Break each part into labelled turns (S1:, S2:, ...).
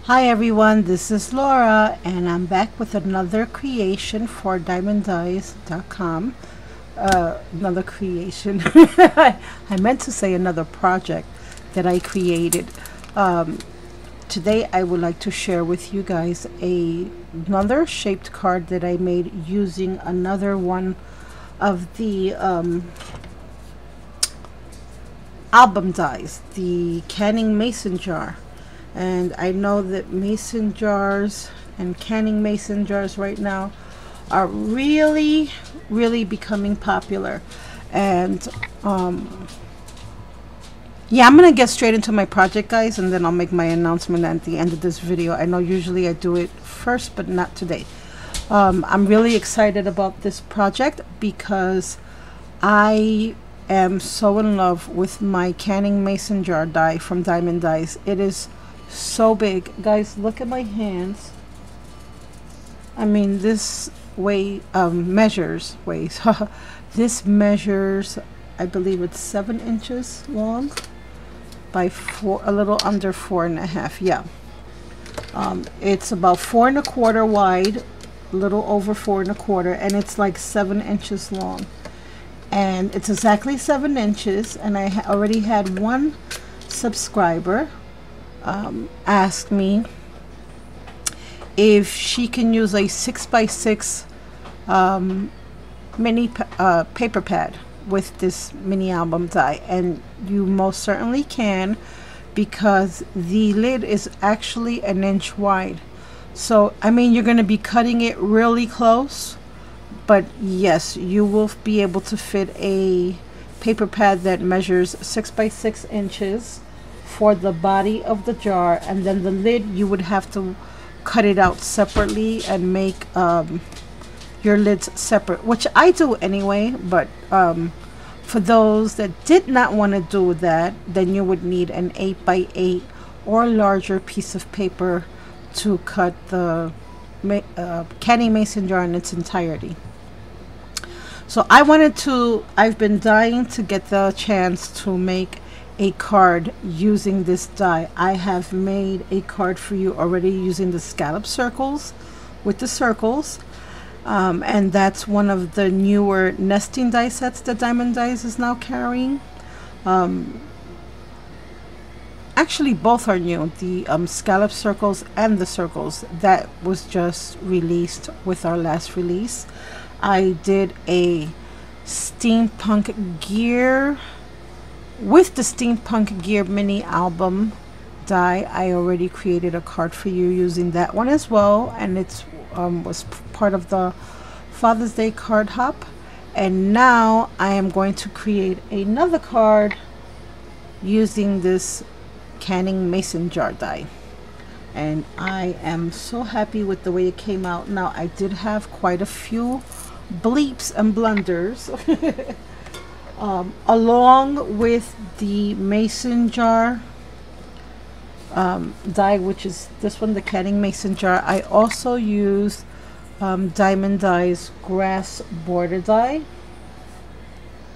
S1: Hi everyone, this is Laura and I'm back with another creation for DiemondDies.com. Another creation. I meant to say another project that I created. Today I would like to share with you guys another shaped card that I made using another one of the album dies, the canning mason jar. And I know that mason jars and canning mason jars right now are really becoming popular. And yeah, I'm gonna get straight into my project, guys, and then I'll make my announcement at the end of this video. I know usually I do it first, but not today. I'm really excited about this project because I am so in love with my canning mason jar die from Diemond Dies. It is so big, guys. Look at my hands. I mean, this measures this measures, I believe it's 7 inches long by a little under 4.5. Yeah, it's about 4 1/4 wide, a little over 4 1/4, and it's like 7 inches long, and it's exactly 7 inches. And I already had one subscriber ask me if she can use a 6x6 mini paper pad with this mini album die, and you most certainly can, because the lid is actually 1 inch wide. So I mean, you're going to be cutting it really close, but yes, you will be able to fit a paper pad that measures 6x6 inches for the body of the jar, and then the lid you would have to cut it out separately and make your lids separate, which I do anyway. But for those that did not want to do that, then you would need an 8x8 or larger piece of paper to cut the canning mason jar in its entirety. So I've been dying to get the chance to make a card using this die. I have made a card for you already using the scallop circles with the circles, and that's one of the newer nesting die sets that Diemond Dies is now carrying. Actually, both are new, the scallop circles and the circles. That was just released with our last release. I did a steampunk gear with the steampunk gear mini album die. I already created a card for you using that one as well, and it's was part of the Father's Day card hop. And now I am going to create another card using this canning mason jar die, and I am so happy with the way it came out. Now, I did have quite a few bleeps and blunders along with the mason jar die, which is this one, the canning mason jar. I also used Diemond Dies grass border die.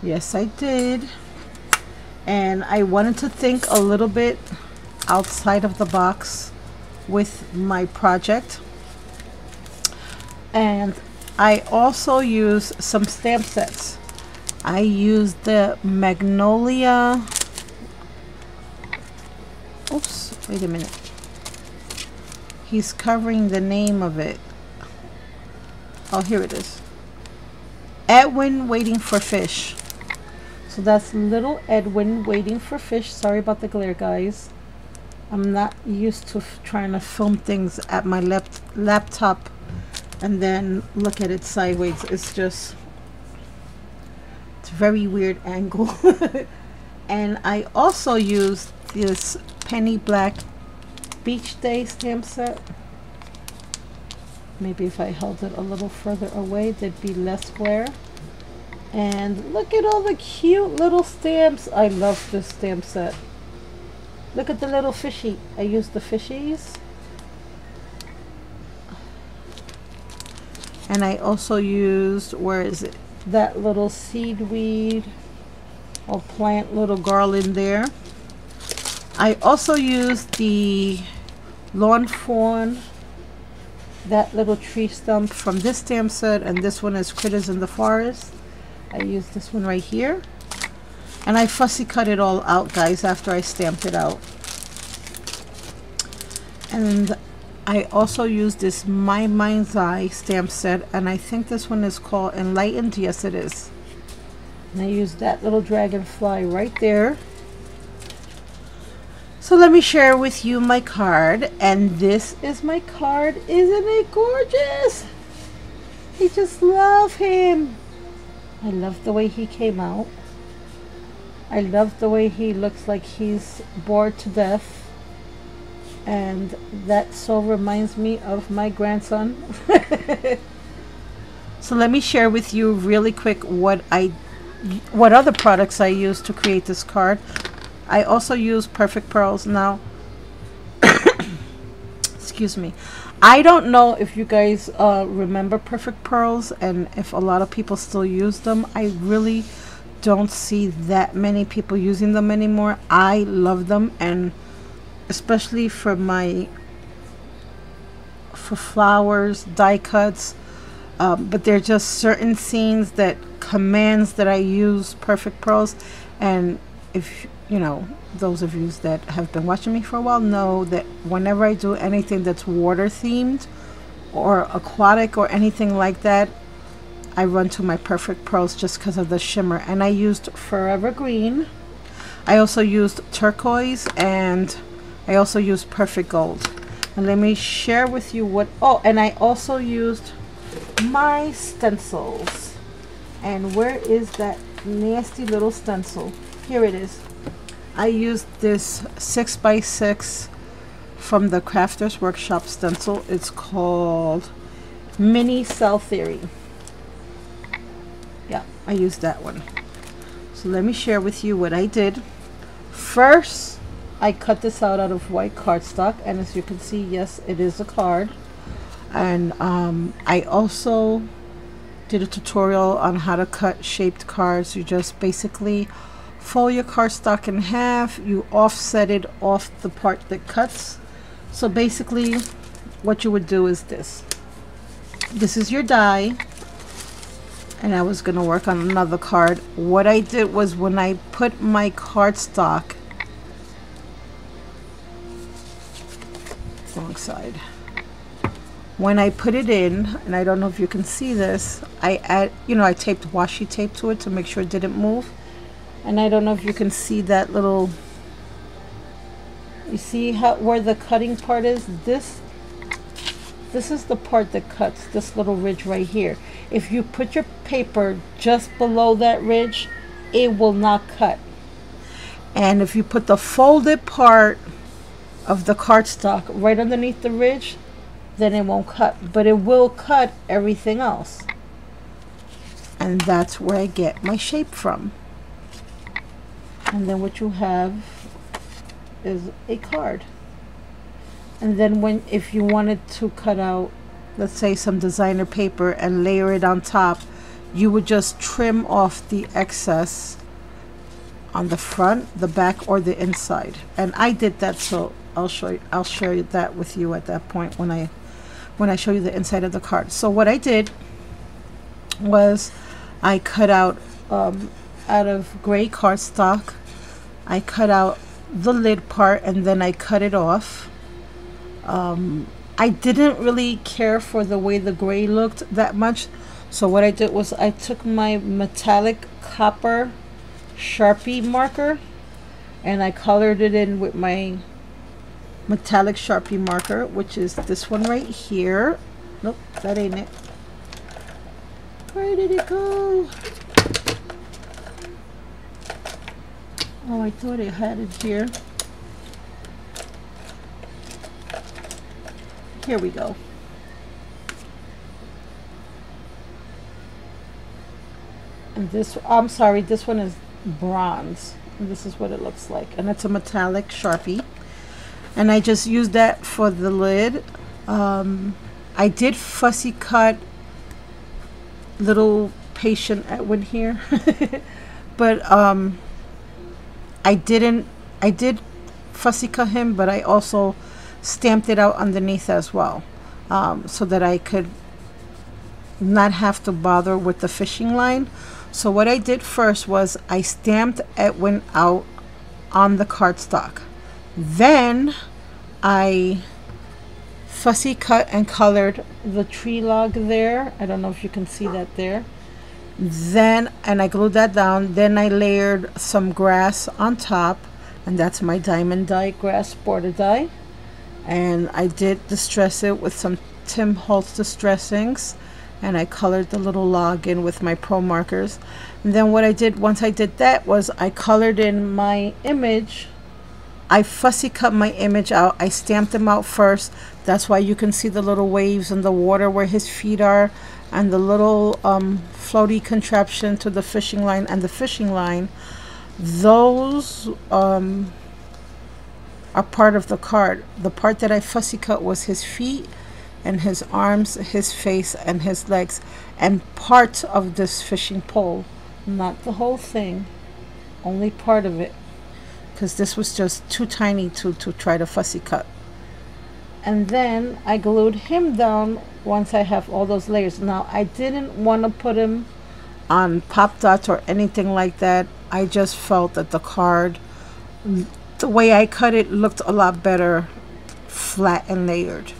S1: Yes, I did. And I wanted to think a little bit outside of the box with my project. And I also used some stamp sets. I used the Magnolia. Oops, wait a minute. He's covering the name of it. Oh, here it is. Edwin Waiting for Fish. So that's little Edwin Waiting for Fish. Sorry about the glare, guys. I'm not used to trying to film things at my laptop and then look at it sideways. It's a very weird angle. And I also used this penny black beach day stamp set. Maybe if I held it a little further away, there'd be less glare. And look at all the cute little stamps. I love this stamp set. Look at the little fishy. I used the fishies. And I also used, where is it? That little seedweed or plant little garland there. I also used the lawn fawn, that little tree stump from this stamp set, and this one is Critters in the Forest. I used this one right here, and I fussy cut it all out, guys, after I stamped it out. And I also used this My Mind's Eye stamp set, and I think this one is called Enlightened. Yes, it is. And I used that little dragonfly right there. So let me share with you my card, and this is my card. Isn't it gorgeous? I just love him. I love the way he came out. I love the way he looks like he's bored to death, and that so reminds me of my grandson. So let me share with you really quick what other products I used to create this card. I also use Perfect Pearls. Now, excuse me, I don't know if you guys remember Perfect Pearls and if a lot of people still use them. I really don't see that many people using them anymore. I love them, and especially for flowers, die cuts, but they're just certain scenes that commands that I use Perfect Pearls. And if you know, those of you that have been watching me for a while know that whenever I do anything that's water themed or aquatic or anything like that, I run to my Perfect Pearls just because of the shimmer. And I used Forever Green. I also used turquoise, and I also used Perfect Gold. And let me share with you what, oh, and I also used my stencils. And where is that nasty little stencil? Here it is. I used this 6x6 from the Crafters Workshop stencil. It's called Mini Cell Theory. Yeah, I used that one. So let me share with you what I did. First, I cut this out of white cardstock, and as you can see, yes, it is a card. And I also did a tutorial on how to cut shaped cards. You just basically fold your cardstock in half, you offset it off the part that cuts. So basically what you would do is this is your die, and I was going to work on another card. What I did was, when I put my cardstock, wrong side, when I put it in, and I don't know if you can see this, I taped washi tape to it to make sure it didn't move. And I don't know if you can see that little, you see how where the cutting part is? This is the part that cuts, this little ridge right here. If you put your paper just below that ridge, it will not cut. And if you put the folded part of the cardstock right underneath the ridge, then it won't cut, but it will cut everything else. And that's where I get my shape from. And then what you have is a card. And then if you wanted to cut out, let's say, some designer paper and layer it on top, you would just trim off the excess on the front, the back, or the inside. And I did that, so I'll share that with you at that point when I show you the inside of the card. So what I did was I cut out of gray cardstock, I cut out the lid part, and then I cut it off. I didn't really care for the way the gray looked that much, so what I did was I took my metallic copper Sharpie marker and I colored it in with my metallic Sharpie marker, which is this one right here. Nope, that ain't it. Where did it go? Oh, I thought I had it here. Here we go. And this, I'm sorry, this one is bronze. And this is what it looks like. And it's a metallic Sharpie. And I just used that for the lid. I did fussy cut little Patient Edwin here. But I did fussy cut him, but I also stamped it out underneath as well, so that I could not have to bother with the fishing line. So what I did first was I stamped Edwin out on the cardstock. Then I fussy cut and colored the tree log there. I don't know if you can see that there. Then, and I glued that down. Then I layered some grass on top, and that's my Diemond Die grass border die. And I did distress it with some Tim Holtz distressings, and I colored the little log in with my pro markers. And then what I did once I did that was I colored in my image. I fussy cut my image out. I stamped them out first. That's why you can see the little waves in the water where his feet are, and the little floaty contraption to the fishing line and the fishing line. Those are part of the card. The part that I fussy cut was his feet and his arms, his face, and his legs, and part of this fishing pole. Not the whole thing, only part of it, because this was just too tiny to try to fussy cut. And then I glued him down once I have all those layers. Now I didn't want to put him on pop dots or anything like that. I just felt that the card, the way I cut it, looked a lot better flat and layered.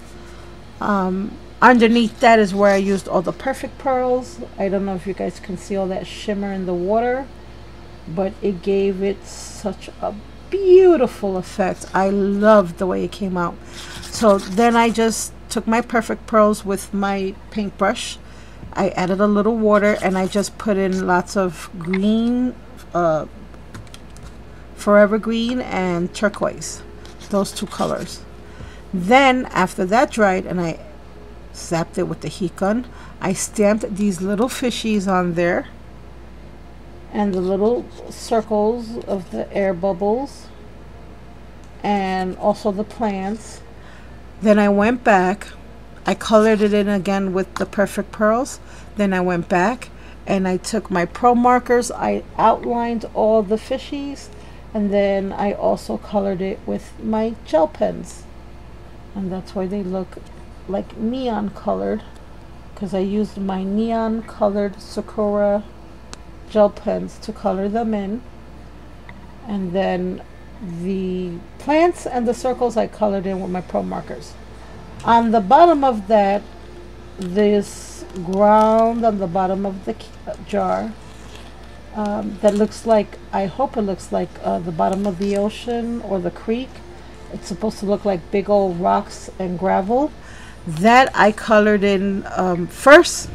S1: Underneath that is where I used all the perfect pearls. I don't know if you guys can see all that shimmer in the water, but it gave it such a beautiful effect. I loved the way it came out. So then I just took my perfect pearls with my paintbrush. I added a little water, and I just put in lots of green, forever green and turquoise, those two colors. Then after that dried and I zapped it with the heat gun, I stamped these little fishies on there and the little circles of the air bubbles and also the plants. Then I went back, I colored it in again with the perfect pearls. Then I went back and I took my pro markers, I outlined all the fishies, and then I also colored it with my gel pens. And that's why they look like neon colored, because I used my neon colored Sakura gel pens to color them in. And then the plants and the circles I colored in with my pro markers. On the bottom of that, this ground on the bottom of the jar that looks like, I hope it looks like the bottom of the ocean or the creek. It's supposed to look like big old rocks and gravel. That I colored in first.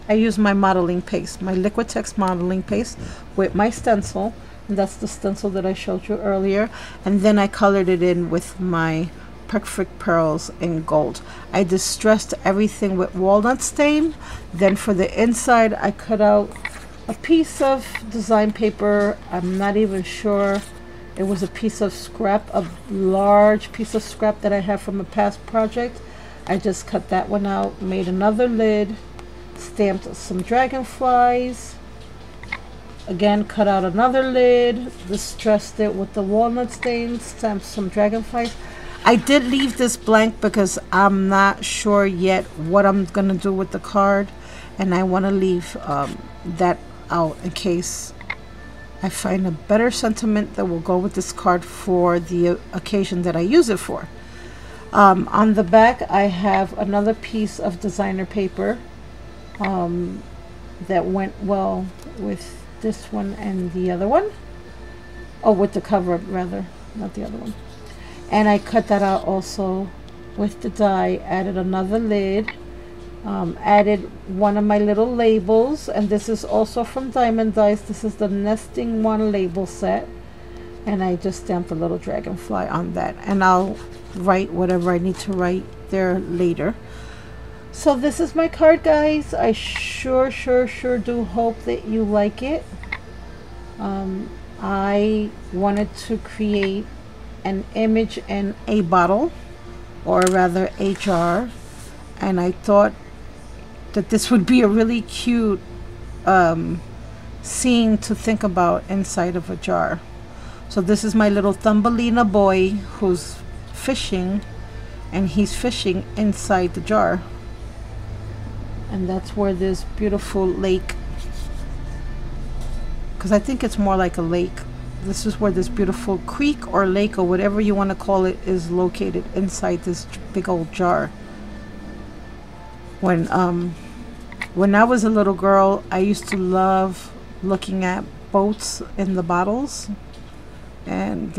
S1: I used my modeling paste, my Liquitex modeling paste with my stencil. And that's the stencil that I showed you earlier. And then I colored it in with my perfect pearls in gold. I distressed everything with walnut stain. Then for the inside, I cut out a piece of design paper. I'm not even sure. It was a piece of scrap, a large piece of scrap that I have from a past project. I just cut that one out, made another lid, stamped some dragonflies, again cut out another lid, distressed it with the walnut stain, stamped some dragonflies. I did leave this blank because I'm not sure yet what I'm gonna do with the card, and I want to leave that out in case I find a better sentiment that will go with this card for the occasion that I use it for. On the back I have another piece of designer paper that went well with this one and the other one. Oh, with the cover rather, not the other one. And I cut that out also with the die, added another lid, added one of my little labels, and this is also from Diemond Dies. This is the nesting one label set, and I just stamped a little dragonfly on that, and I'll write whatever I need to write there later. So this is my card, guys. I sure do hope that you like it. I wanted to create an image in a bottle, or rather a jar, and I thought that this would be a really cute scene to think about inside of a jar. So this is my little Thumbelina boy who's fishing and he's fishing inside the jar. And that's where this beautiful lake, because I think it's more like a lake, this is where this beautiful creek or lake or whatever you want to call it is located, inside this big old jar. When I was a little girl, I used to love looking at boats in the bottles, and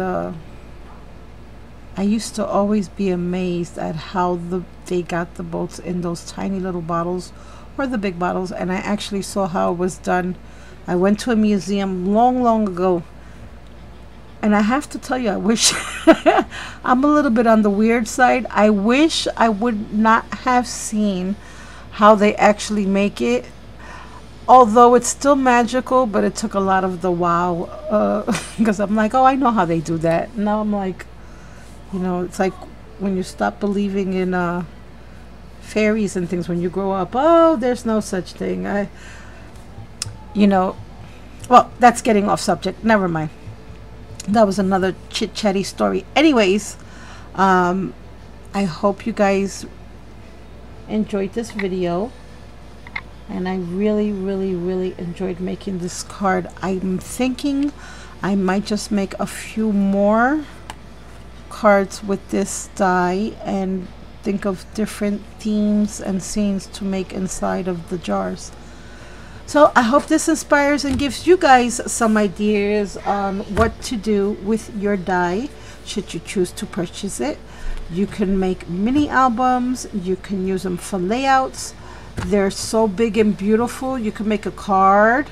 S1: I used to always be amazed at how they got the boats in those tiny little bottles or the big bottles. And I actually saw how it was done. I went to a museum long ago, and I have to tell you, I wish I'm a little bit on the weird side. I wish I would not have seen how they actually make it, although it's still magical, but it took a lot of the wow, because I'm like, oh, I know how they do that. Now I'm like, you know, it's like when you stop believing in fairies and things when you grow up. Oh, there's no such thing. You know, well, that's getting off subject. Never mind. That was another chit-chatty story. Anyways, I hope you guys enjoyed this video, and I really enjoyed making this card. I'm thinking I might just make a few more cards with this die and think of different themes and scenes to make inside of the jars. So I hope this inspires and gives you guys some ideas on what to do with your die should you choose to purchase it. You can make mini albums, you can use them for layouts. They're so big and beautiful. You can make a card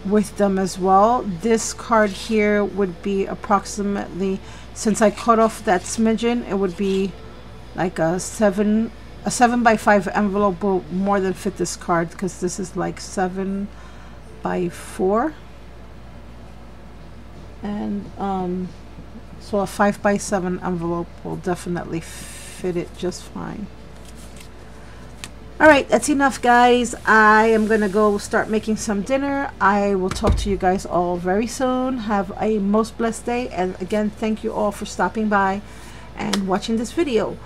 S1: with them as well. This card here would be approximately, since I cut off that smidgen, it would be like a 7x5 envelope will more than fit this card, because this is like 7x4, and so a 5x7 envelope will definitely fit it just fine. All right, that's enough, guys. I am gonna go start making some dinner. I will talk to you guys all very soon. Have a most blessed day, and again, thank you all for stopping by and watching this video.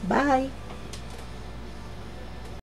S1: Bye.